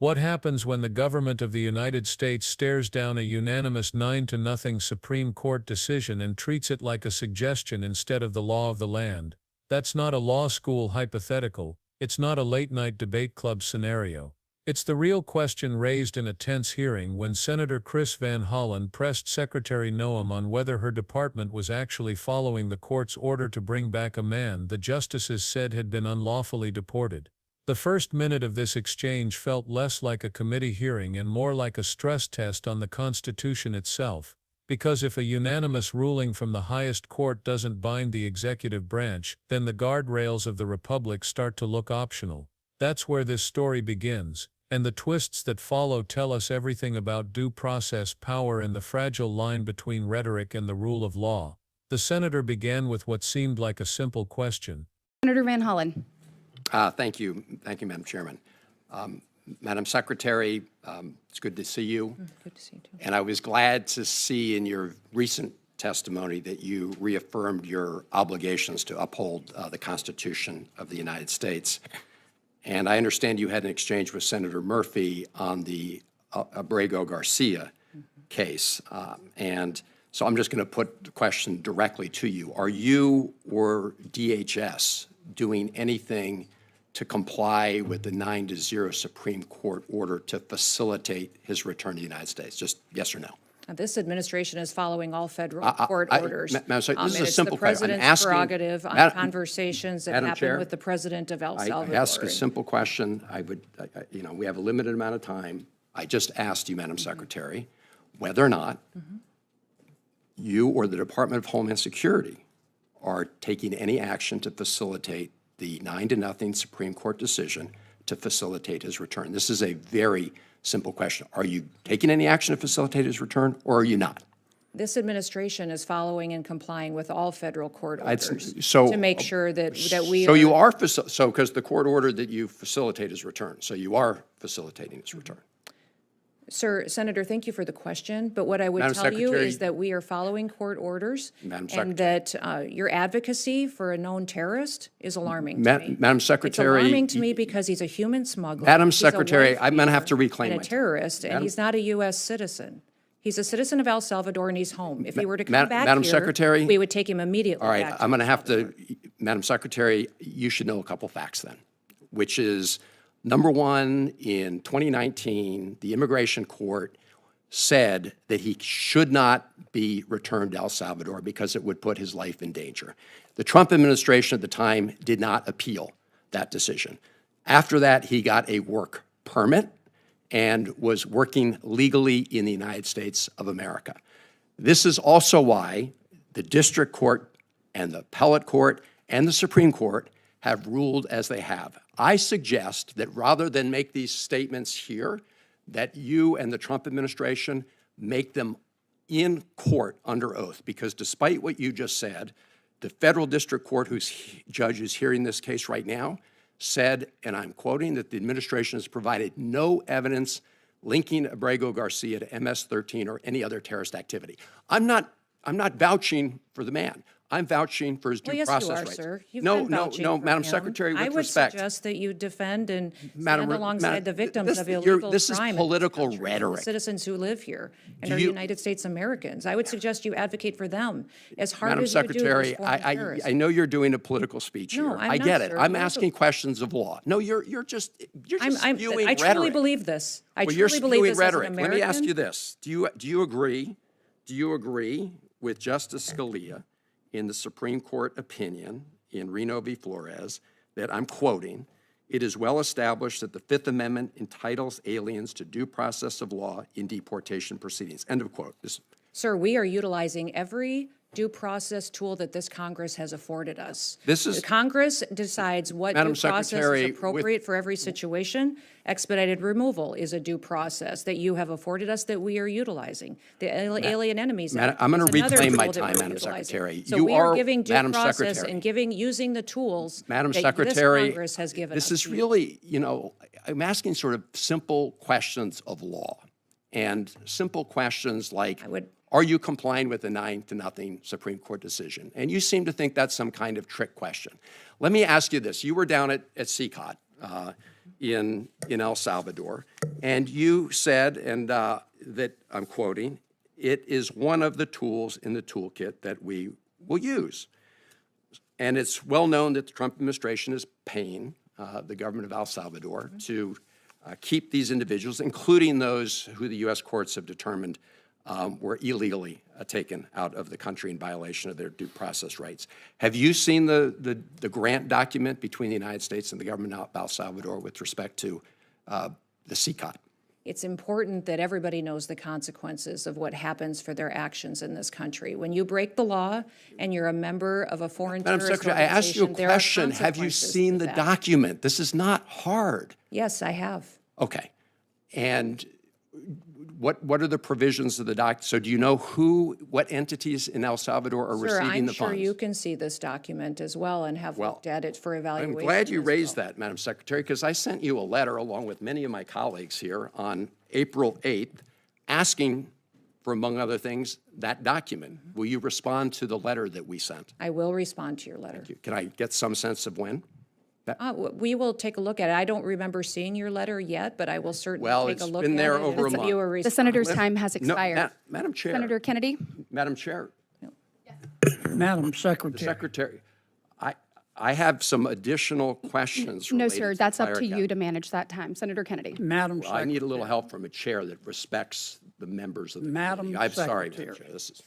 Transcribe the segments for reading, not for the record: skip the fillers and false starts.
What happens when the government of the United States stares down a unanimous 9-0 Supreme Court decision and treats it like a suggestion instead of the law of the land? That's not a law school hypothetical, it's not a late-night debate club scenario. It's the real question raised in a tense hearing when Senator Chris Van Hollen pressed Secretary Noem on whether her department was actually following the court's order to bring back a man the justices said had been unlawfully deported. The first minute of this exchange felt less like a committee hearing and more like a stress test on the Constitution itself, because if a unanimous ruling from the highest court doesn't bind the executive branch, then the guardrails of the republic start to look optional. That's where this story begins, and the twists that follow tell us everything about due process power and the fragile line between rhetoric and the rule of law. The senator began with what seemed like a simple question. Senator Van Hollen. Thank you, Madam Chairman. Madam Secretary, it's good to see you. Good to see you too. And I was glad to see in your recent testimony that you reaffirmed your obligations to uphold the Constitution of the United States. And I understand you had an exchange with Senator Murphy on the Abrego-Garcia case. And so I'm just going to put the question directly to you. Are you or DHS doing anything to comply with the 9-0 Supreme Court order to facilitate his return to the United States? Just yes or no. This administration is following all federal court orders. Madam Secretary, this is a simple question. question. It's the president's prerogative on conversations that happen Chair, with the president of El Salvador. I ask a simple question. We have a limited amount of time. I just asked you, Madam Secretary, whether or not you or the Department of Homeland Security are taking any action to facilitate the 9-0 Supreme Court decision to facilitate his return. This is a very simple question. Are you taking any action to facilitate his return, or are you not? This administration is following and complying with all federal court orders so, to make sure that we So you are, because the court ordered that you facilitate his return, so you are facilitating his return. Sir, Senator, thank you for the question, but what I would Madam tell you Secretary, is that we are following court orders Madam and Secretary, that your advocacy for a known terrorist is alarming to me. Madam Secretary, it's alarming to me because he's a human smuggler. Madam Secretary, I'm going to have to reclaim and my a terrorist, and he's not a U.S. citizen. He's a citizen of El Salvador, and he's home. If he were to come back Madam here, Secretary, we would take him immediately. All right, back I'm going to have El to, Madam Secretary, you should know a couple facts then, which is, number one, in 2019, the immigration court said that he should not be returned to El Salvador because it would put his life in danger. The Trump administration at the time did not appeal that decision. After that, he got a work permit and was working legally in the United States of America. This is also why the district court and the appellate court and the Supreme Court have ruled as they have. I suggest that rather than make these statements here, that you and the Trump administration make them in court under oath, because despite what you just said, the federal district court whose judge is hearing this case right now said, and I'm quoting, that the administration has provided no evidence linking Abrego-Garcia to MS-13 or any other terrorist activity. I'm not vouching for the man. I'm vouching for his due process rights. Yes, you are, sir. You've no, been vouching no, for Madam him. Secretary, with I would respect. suggest that you defend and Madam, stand alongside the victims of illegal crime. This is political in this country, rhetoric. the citizens who live here and are United States Americans. I would suggest you advocate for them as hard Madam as you do Secretary, for foreign terrorists. I know you're doing a political speech No, here. I'm I not, get it. sir. I'm asking questions of law. No, you're just spewing I truly rhetoric. believe this. I Well, you're truly believe spewing this rhetoric. as an Let me American. ask you this: Do you agree with Justice Scalia in the Supreme Court opinion in Reno v. Flores that, I'm quoting, "It is well established that the Fifth Amendment entitles aliens to due process of law in deportation proceedings." End of quote. Sir, we are utilizing every due process tool that this Congress has afforded us. The Congress decides what Madam due process Secretary, is appropriate for every situation. Expedited removal is a due process that you have afforded us that we are utilizing. The Alien Enemies Act I'm going to is another reclaim my tool that time, we're Madam utilizing. Secretary. So You we are are, giving due Madam process Secretary. and using the tools Madam that Secretary, this Congress has given us. this is really, I'm asking sort of simple questions of law and simple questions like, are you complying with the 9-0 Supreme Court decision? And you seem to think that's some kind of trick question. Let me ask you this. You were down at CCOT in El Salvador. And you said, and that I'm quoting, it is one of the tools in the toolkit that we will use. And it's well known that the Trump administration is paying the government of El Salvador to keep these individuals, including those who the U.S. courts have determined were illegally taken out of the country in violation of their due process rights. Have you seen the grant document between the United States and the government of El Salvador with respect to the CCOT? It's important that everybody knows the consequences of what happens for their actions in this country. When you break the law and you're a member of a foreign Madam terrorist Secretary, I asked you a organization, there are question. Have you consequences seen to the that. document? This is not hard. Yes, I have. Okay. And what are the provisions of the doc? So do you know what entities in El Salvador are Sir, receiving I'm the sure funds? you can see this document as well and have looked at it for I'm evaluation. glad you as raised well. that, Madam Secretary, because I sent you a letter along with many of my colleagues here on April 8th asking for, among other things, that document. Will you respond to the letter that we sent? I will respond to your letter. Can I get some sense of when? We will take a look at it. I don't remember seeing your letter yet, but I will certainly Well, take a it's look been at there it over and a give you a month. response. The senator's time has No, expired. Madam Chair. Senator Kennedy? Madam Chair. Madam Secretary. Secretary, I have some additional questions No, related sir, to that's up fire to you cap. to manage that time. Senator Kennedy? Madam I Secretary. need a little help from a chair that respects the members of the Madam committee. I'm sorry, Madam Secretary. Chair. This is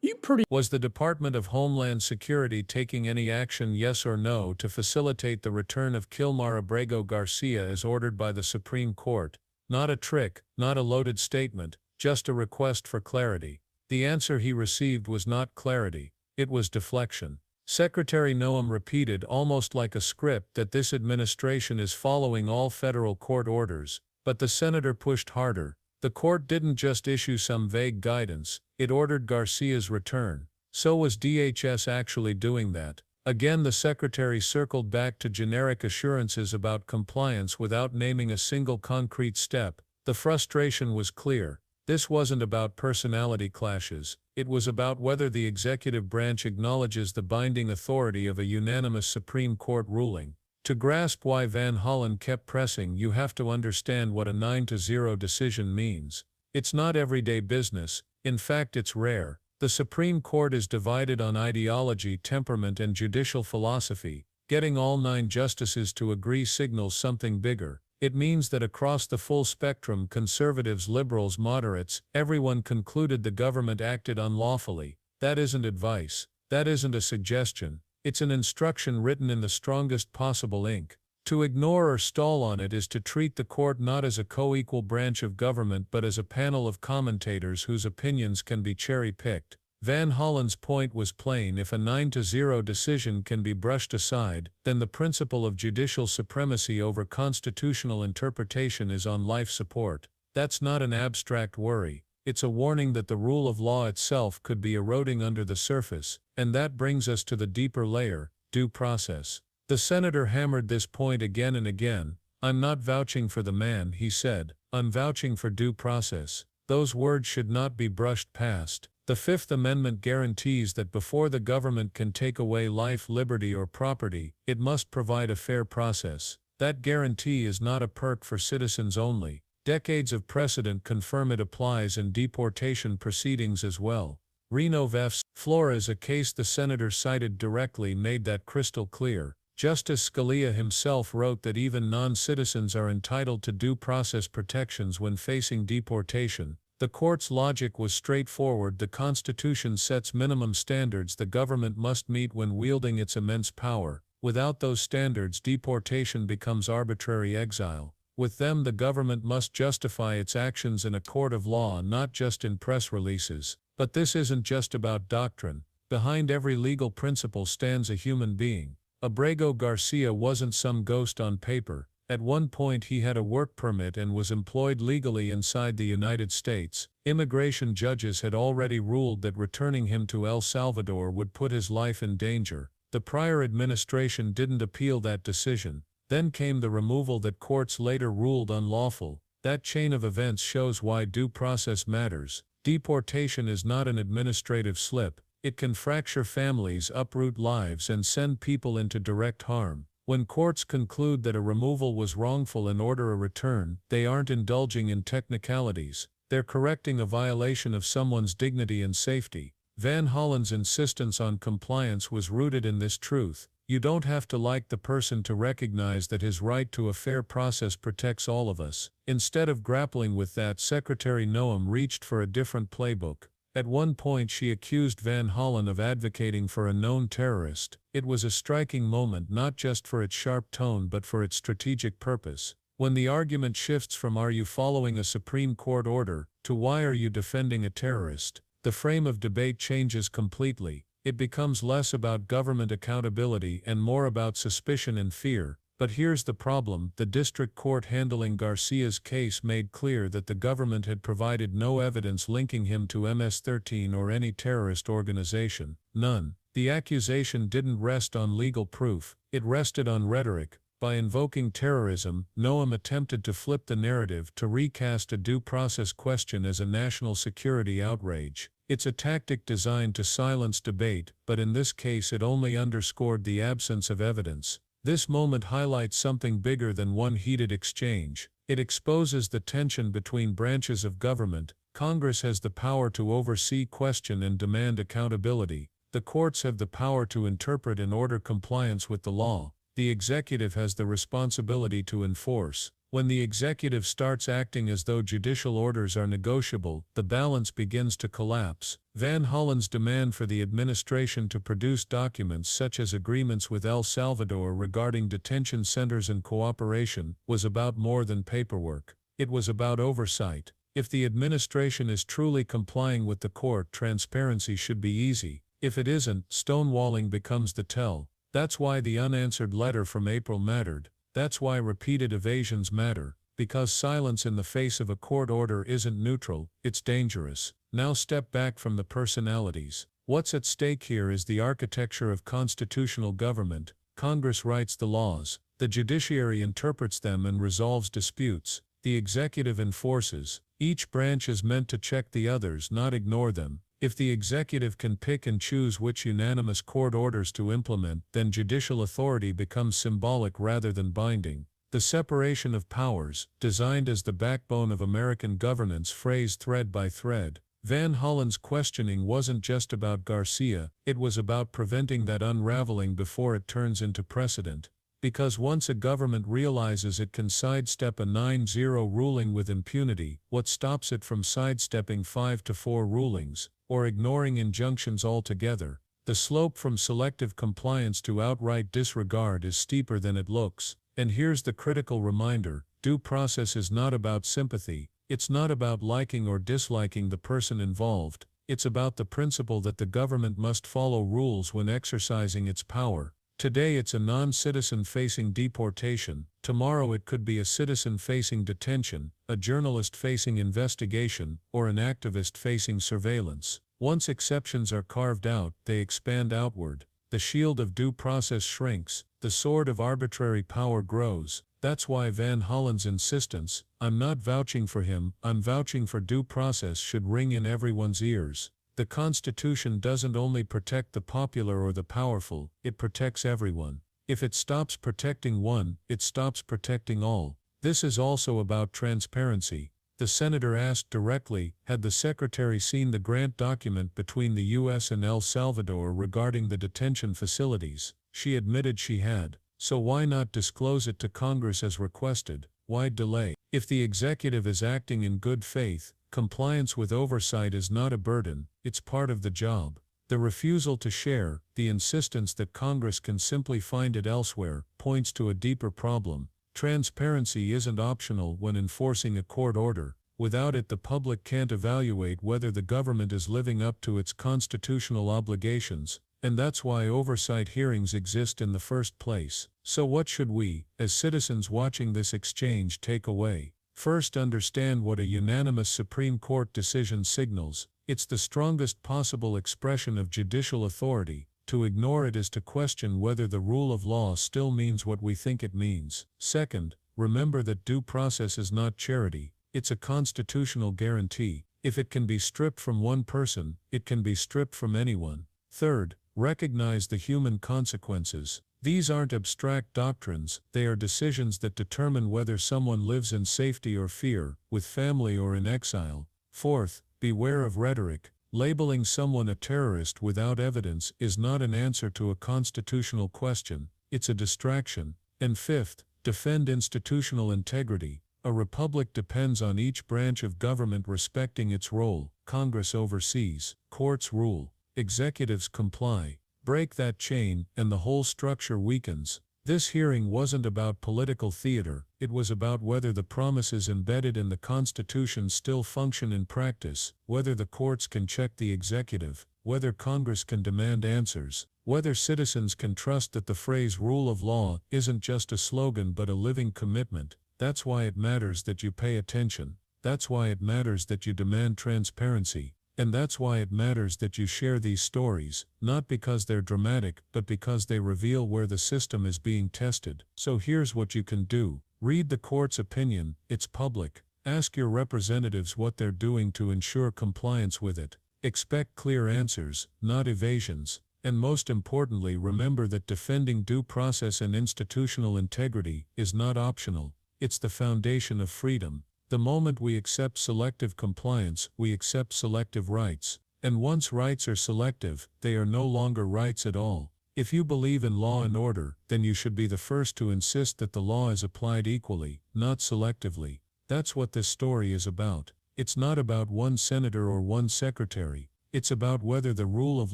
You pretty Was the Department of Homeland Security taking any action, yes or no, to facilitate the return of Kilmar Abrego Garcia as ordered by the Supreme Court? Not a trick, not a loaded statement, just a request for clarity. The answer he received was not clarity, it was deflection. Secretary Noem repeated almost like a script that this administration is following all federal court orders, but the senator pushed harder. The court didn't just issue some vague guidance, it ordered Garcia's return. So was DHS actually doing that? Again, the secretary circled back to generic assurances about compliance without naming a single concrete step. The frustration was clear. This wasn't about personality clashes. It was about whether the executive branch acknowledges the binding authority of a unanimous Supreme Court ruling. To grasp why Van Hollen kept pressing, you have to understand what a 9-0 decision means. It's not everyday business. In fact, it's rare. The Supreme Court is divided on ideology, temperament, and judicial philosophy. Getting all 9 justices to agree signals something bigger. It means that across the full spectrum, conservatives, liberals, moderates, everyone concluded the government acted unlawfully. That isn't advice. That isn't a suggestion. It's an instruction written in the strongest possible ink. To ignore or stall on it is to treat the court not as a co-equal branch of government but as a panel of commentators whose opinions can be cherry-picked. Van Hollen's point was plain: if a 9-0 decision can be brushed aside, then the principle of judicial supremacy over constitutional interpretation is on life support. That's not an abstract worry. It's a warning that the rule of law itself could be eroding under the surface, and that brings us to the deeper layer, due process. The senator hammered this point again and again. I'm not vouching for the man, he said. I'm vouching for due process. Those words should not be brushed past. The Fifth Amendment guarantees that before the government can take away life, liberty, or property, it must provide a fair process. That guarantee is not a perk for citizens only. Decades of precedent confirm it applies in deportation proceedings as well. Reno vs. Flores, a case the senator cited directly, made that crystal clear. Justice Scalia himself wrote that even non-citizens are entitled to due process protections when facing deportation. The court's logic was straightforward. The Constitution sets minimum standards the government must meet when wielding its immense power. Without those standards, deportation becomes arbitrary exile. With them, the government must justify its actions in a court of law, not just in press releases. But this isn't just about doctrine. Behind every legal principle stands a human being. Abrego Garcia wasn't some ghost on paper. At one point he had a work permit and was employed legally inside the United States. Immigration judges had already ruled that returning him to El Salvador would put his life in danger. The prior administration didn't appeal that decision. Then came the removal that courts later ruled unlawful. That chain of events shows why due process matters. Deportation is not an administrative slip. It can fracture families, uproot lives, and send people into direct harm. When courts conclude that a removal was wrongful and order a return, they aren't indulging in technicalities. They're correcting a violation of someone's dignity and safety. Van Hollen's insistence on compliance was rooted in this truth. You don't have to like the person to recognize that his right to a fair process protects all of us. Instead of grappling with that, Secretary Noem reached for a different playbook. At one point she accused Van Hollen of advocating for a known terrorist. It was a striking moment not just for its sharp tone but for its strategic purpose. When the argument shifts from "are you following a Supreme Court order" to "why are you defending a terrorist?" the frame of debate changes completely. It becomes less about government accountability and more about suspicion and fear. But here's the problem: the district court handling Garcia's case made clear that the government had provided no evidence linking him to MS-13 or any terrorist organization. None. The accusation didn't rest on legal proof, it rested on rhetoric. By invoking terrorism, Noem attempted to flip the narrative, to recast a due process question as a national security outrage. It's a tactic designed to silence debate, but in this case it only underscored the absence of evidence. This moment highlights something bigger than one heated exchange. It exposes the tension between branches of government. Congress has the power to oversee, question, and demand accountability. The courts have the power to interpret and order compliance with the law. The executive has the responsibility to enforce. When the executive starts acting as though judicial orders are negotiable, the balance begins to collapse. Van Hollen's demand for the administration to produce documents such as agreements with El Salvador regarding detention centers and cooperation was about more than paperwork. It was about oversight. If the administration is truly complying with the court, transparency should be easy. If it isn't, stonewalling becomes the tell. That's why the unanswered letter from April mattered. That's why repeated evasions matter, because silence in the face of a court order isn't neutral, it's dangerous. Now step back from the personalities. What's at stake here is the architecture of constitutional government. Congress writes the laws, the judiciary interprets them and resolves disputes, the executive enforces. Each branch is meant to check the others, not ignore them. If the executive can pick and choose which unanimous court orders to implement, then judicial authority becomes symbolic rather than binding. The separation of powers, designed as the backbone of American governance, phrased thread by thread. Van Hollen's questioning wasn't just about Garcia, it was about preventing that unraveling before it turns into precedent. Because once a government realizes it can sidestep a 9-0 ruling with impunity, what stops it from sidestepping 5-4 rulings, or ignoring injunctions altogether? The slope from selective compliance to outright disregard is steeper than it looks. And here's the critical reminder: due process is not about sympathy, it's not about liking or disliking the person involved, it's about the principle that the government must follow rules when exercising its power. Today it's a non-citizen facing deportation, tomorrow it could be a citizen facing detention, a journalist facing investigation, or an activist facing surveillance. Once exceptions are carved out, they expand outward. The shield of due process shrinks, the sword of arbitrary power grows. That's why Van Hollen's insistence, "I'm not vouching for him, I'm vouching for due process," should ring in everyone's ears. The Constitution doesn't only protect the popular or the powerful, it protects everyone. If it stops protecting one, it stops protecting all. This is also about transparency. The senator asked directly, had the secretary seen the grant document between the U.S. and El Salvador regarding the detention facilities? She admitted she had. So why not disclose it to Congress as requested? Why delay? If the executive is acting in good faith, compliance with oversight is not a burden, it's part of the job. The refusal to share, the insistence that Congress can simply find it elsewhere, points to a deeper problem. Transparency isn't optional when enforcing a court order. Without it, the public can't evaluate whether the government is living up to its constitutional obligations, and that's why oversight hearings exist in the first place. So what should we, as citizens watching this exchange, take away? First, understand what a unanimous Supreme Court decision signals. It's the strongest possible expression of judicial authority. To ignore it is to question whether the rule of law still means what we think it means. Second, remember that due process is not charity, it's a constitutional guarantee. If it can be stripped from one person, it can be stripped from anyone. Third, recognize the human consequences. These aren't abstract doctrines, they are decisions that determine whether someone lives in safety or fear, with family or in exile. Fourth, beware of rhetoric. Labeling someone a terrorist without evidence is not an answer to a constitutional question, it's a distraction. And fifth, defend institutional integrity. A republic depends on each branch of government respecting its role. Congress oversees, courts rule, executives comply. Break that chain, and the whole structure weakens. This hearing wasn't about political theater, it was about whether the promises embedded in the Constitution still function in practice, whether the courts can check the executive, whether Congress can demand answers, whether citizens can trust that the phrase rule of law isn't just a slogan but a living commitment. That's why it matters that you pay attention. That's why it matters that you demand transparency. And that's why it matters that you share these stories, not because they're dramatic, but because they reveal where the system is being tested. So here's what you can do. Read the court's opinion, it's public. Ask your representatives what they're doing to ensure compliance with it. Expect clear answers, not evasions. And most importantly, remember that defending due process and institutional integrity is not optional. It's the foundation of freedom. The moment we accept selective compliance, we accept selective rights. And once rights are selective, they are no longer rights at all. If you believe in law and order, then you should be the first to insist that the law is applied equally, not selectively. That's what this story is about. It's not about one senator or one secretary. It's about whether the rule of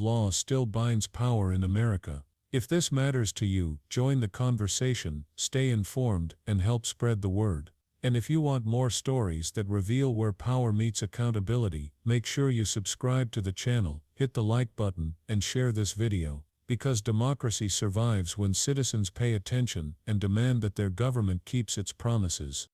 law still binds power in America. If this matters to you, join the conversation, stay informed, and help spread the word. And if you want more stories that reveal where power meets accountability, make sure you subscribe to the channel, hit the like button, and share this video. Because democracy survives when citizens pay attention and demand that their government keeps its promises.